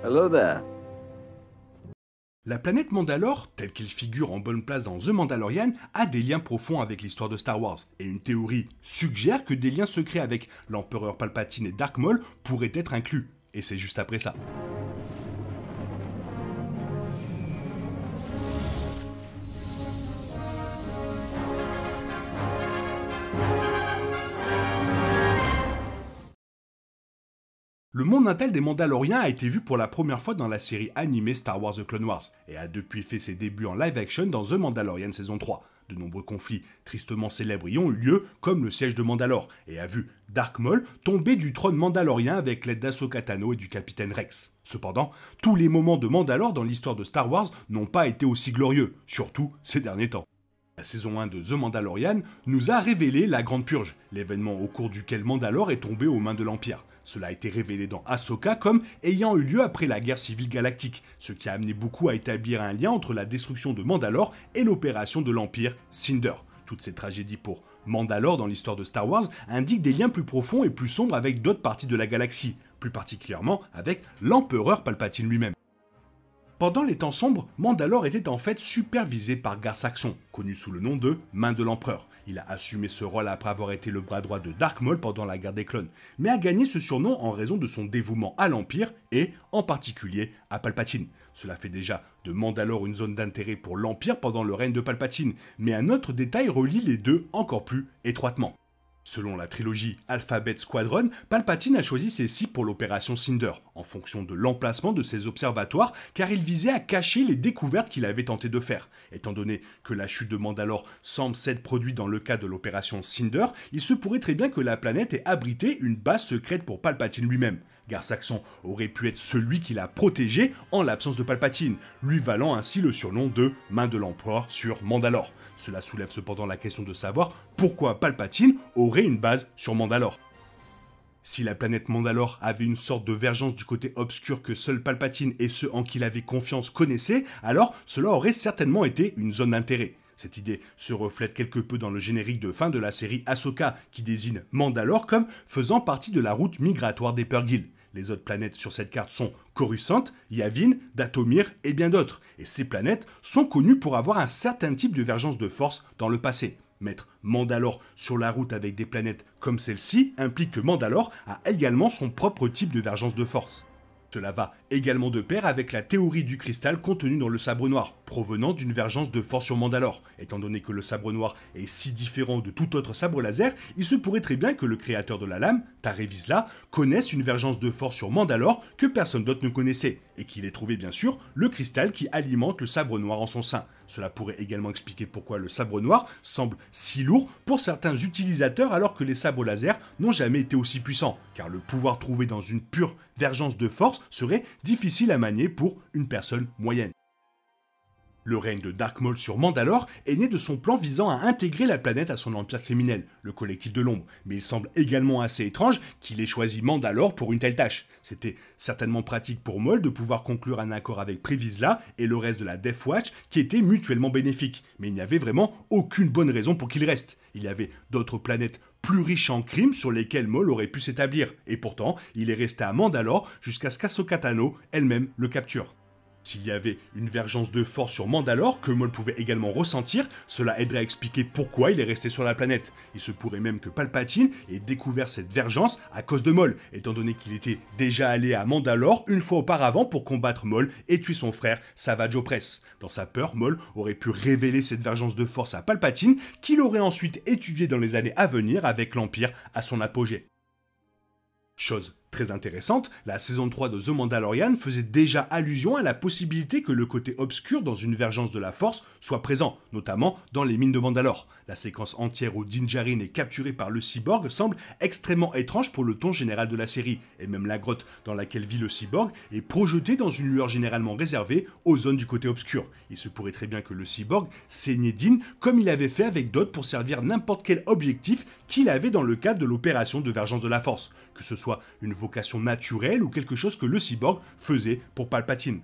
Hello there. La planète Mandalore, telle qu'elle figure en bonne place dans The Mandalorian, a des liens profonds avec l'histoire de Star Wars, et une théorie suggère que des liens secrets avec l'empereur Palpatine et Dark Maul pourraient être inclus. Et c'est juste après ça. Le monde natal des Mandaloriens a été vu pour la première fois dans la série animée Star Wars The Clone Wars et a depuis fait ses débuts en live action dans The Mandalorian saison 3. De nombreux conflits tristement célèbres y ont eu lieu, comme le siège de Mandalore, et a vu Dark Maul tomber du trône mandalorien avec l'aide d'Ahsoka Tano et du capitaine Rex. Cependant, tous les moments de Mandalore dans l'histoire de Star Wars n'ont pas été aussi glorieux, surtout ces derniers temps. La saison 1 de The Mandalorian nous a révélé la Grande Purge, l'événement au cours duquel Mandalore est tombé aux mains de l'Empire. Cela a été révélé dans Ahsoka comme ayant eu lieu après la guerre civile galactique, ce qui a amené beaucoup à établir un lien entre la destruction de Mandalore et l'opération de l'Empire Cinder. Toutes ces tragédies pour Mandalore dans l'histoire de Star Wars indiquent des liens plus profonds et plus sombres avec d'autres parties de la galaxie, plus particulièrement avec l'empereur Palpatine lui-même. Pendant les temps sombres, Mandalore était en fait supervisé par Gar Saxon, connu sous le nom de Main de l'Empereur. Il a assumé ce rôle après avoir été le bras droit de Dark Maul pendant la guerre des clones, mais a gagné ce surnom en raison de son dévouement à l'Empire et, en particulier, à Palpatine. Cela fait déjà de Mandalore une zone d'intérêt pour l'Empire pendant le règne de Palpatine, mais un autre détail relie les deux encore plus étroitement. Selon la trilogie Alphabet Squadron, Palpatine a choisi ces cibles pour l'opération Cinder, en fonction de l'emplacement de ses observatoires, car il visait à cacher les découvertes qu'il avait tenté de faire. Étant donné que la chute de Mandalore semble s'être produite dans le cadre de l'opération Cinder, il se pourrait très bien que la planète ait abrité une base secrète pour Palpatine lui-même. Gar Saxon aurait pu être celui qui l'a protégé en l'absence de Palpatine, lui valant ainsi le surnom de Main de l'Empereur sur Mandalore. Cela soulève cependant la question de savoir pourquoi Palpatine aurait une base sur Mandalore. Si la planète Mandalore avait une sorte de vergence du côté obscur que seul Palpatine et ceux en qui il avait confiance connaissaient, alors cela aurait certainement été une zone d'intérêt. Cette idée se reflète quelque peu dans le générique de fin de la série Ahsoka, qui désigne Mandalore comme faisant partie de la route migratoire des Purrgil. Les autres planètes sur cette carte sont Coruscant, Yavin, Dathomir et bien d'autres, et ces planètes sont connues pour avoir un certain type de vergence de force dans le passé. Mettre Mandalore sur la route avec des planètes comme celle-ci implique que Mandalore a également son propre type de vergence de force. Cela va également de pair avec la théorie du cristal contenue dans le sabre noir, provenant d'une vergence de force sur Mandalore. Étant donné que le sabre noir est si différent de tout autre sabre laser, il se pourrait très bien que le créateur de la lame, Tarre Vizsla, connaisse une vergence de force sur Mandalore que personne d'autre ne connaissait, et qu'il ait trouvé bien sûr le cristal qui alimente le sabre noir en son sein. Cela pourrait également expliquer pourquoi le sabre noir semble si lourd pour certains utilisateurs alors que les sabres laser n'ont jamais été aussi puissants, car le pouvoir trouvé dans une pure vergence de force serait difficile à manier pour une personne moyenne. Le règne de Dark Maul sur Mandalore est né de son plan visant à intégrer la planète à son empire criminel, le collectif de l'ombre, mais il semble également assez étrange qu'il ait choisi Mandalore pour une telle tâche. C'était certainement pratique pour Maul de pouvoir conclure un accord avec Pre Vizsla et le reste de la Death Watch qui étaient mutuellement bénéfiques, mais il n'y avait vraiment aucune bonne raison pour qu'il reste. Il y avait d'autres planètes plus riches en crimes sur lesquelles Maul aurait pu s'établir, et pourtant il est resté à Mandalore jusqu'à ce qu'Ahsoka Tano elle-même le capture. S'il y avait une vergence de force sur Mandalore que Maul pouvait également ressentir, cela aiderait à expliquer pourquoi il est resté sur la planète. Il se pourrait même que Palpatine ait découvert cette vergence à cause de Maul, étant donné qu'il était déjà allé à Mandalore une fois auparavant pour combattre Maul et tuer son frère Savage Opress. Dans sa peur, Maul aurait pu révéler cette vergence de force à Palpatine, qu'il aurait ensuite étudié dans les années à venir avec l'Empire à son apogée. Chose très intéressante, la saison 3 de The Mandalorian faisait déjà allusion à la possibilité que le côté obscur dans une vergence de la Force soit présent, notamment dans les mines de Mandalore. La séquence entière où Din Djarin est capturé par le cyborg semble extrêmement étrange pour le ton général de la série, et même la grotte dans laquelle vit le cyborg est projetée dans une lueur généralement réservée aux zones du côté obscur. Il se pourrait très bien que le cyborg saignait Din comme il avait fait avec d'autres pour servir n'importe quel objectif qu'il avait dans le cadre de l'opération de vergence de la Force, que ce soit une vocation naturelle ou quelque chose que le cyborg faisait pour Palpatine.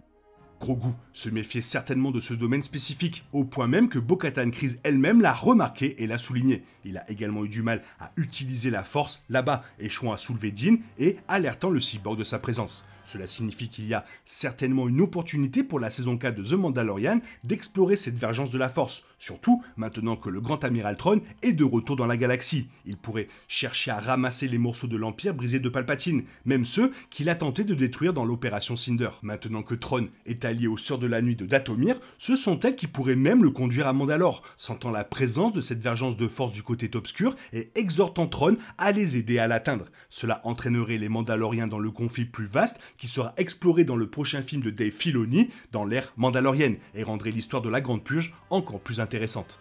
Grogu se méfiait certainement de ce domaine spécifique, au point même que Bo-Katan Kryze elle-même l'a remarqué et l'a souligné. Il a également eu du mal à utiliser la force là-bas, échouant à soulever Din et alertant le cyborg de sa présence. Cela signifie qu'il y a certainement une opportunité pour la saison 4 de The Mandalorian d'explorer cette vergence de la Force, surtout maintenant que le grand amiral Thrawn est de retour dans la galaxie. Il pourrait chercher à ramasser les morceaux de l'Empire brisé de Palpatine, même ceux qu'il a tenté de détruire dans l'opération Cinder. Maintenant que Thrawn est allié aux Sœurs de la Nuit de Dathomir, ce sont elles qui pourraient même le conduire à Mandalore, sentant la présence de cette vergence de force du côté obscur et exhortant Thrawn à les aider à l'atteindre. Cela entraînerait les Mandaloriens dans le conflit plus vaste qui sera exploré dans le prochain film de Dave Filoni dans l'ère mandalorienne et rendrait l'histoire de la Grande Purge encore plus intéressante.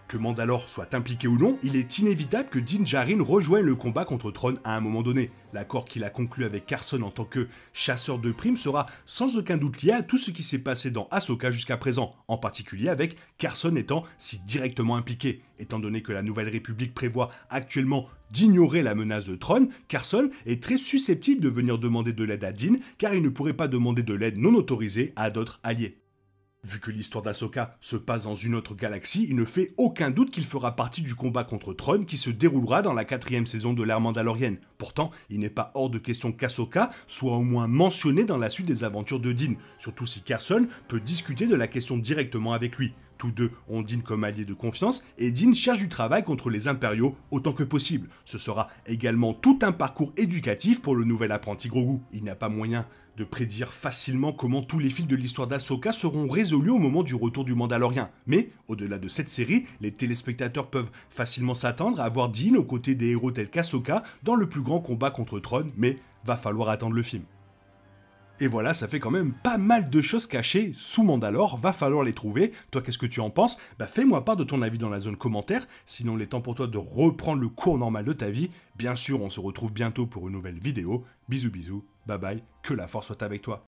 Que Mandalore soit impliqué ou non, il est inévitable que Din Djarin rejoigne le combat contre Thrawn à un moment donné. L'accord qu'il a conclu avec Carson en tant que chasseur de primes sera sans aucun doute lié à tout ce qui s'est passé dans Ahsoka jusqu'à présent, en particulier avec Carson étant si directement impliqué. Étant donné que la Nouvelle République prévoit actuellement d'ignorer la menace de Thrawn, Carson est très susceptible de venir demander de l'aide à Din, car il ne pourrait pas demander de l'aide non autorisée à d'autres alliés. Vu que l'histoire d'Ahsoka se passe dans une autre galaxie, il ne fait aucun doute qu'il fera partie du combat contre Thrawn qui se déroulera dans la 4e saison de l'ère mandalorienne. Pourtant, il n'est pas hors de question qu'Ahsoka soit au moins mentionnée dans la suite des aventures de Din, surtout si Carson peut discuter de la question directement avec lui. Tous deux ont Din comme allié de confiance et Din cherche du travail contre les impériaux autant que possible. Ce sera également tout un parcours éducatif pour le nouvel apprenti Grogu. Il n'y a pas moyen de prédire facilement comment tous les fils de l'histoire d'Ahsoka seront résolus au moment du retour du Mandalorien. Mais, au-delà de cette série, les téléspectateurs peuvent facilement s'attendre à voir Din aux côtés des héros tels qu'Ahsoka dans le plus grand combat contre Thrawn, mais va falloir attendre le film. Et voilà, ça fait quand même pas mal de choses cachées sous Mandalore, va falloir les trouver. Toi, qu'est-ce que tu en penses? Fais-moi part de ton avis dans la zone commentaire, sinon il est temps pour toi de reprendre le cours normal de ta vie. Bien sûr, on se retrouve bientôt pour une nouvelle vidéo. Bisous bisous, bye bye, que la force soit avec toi.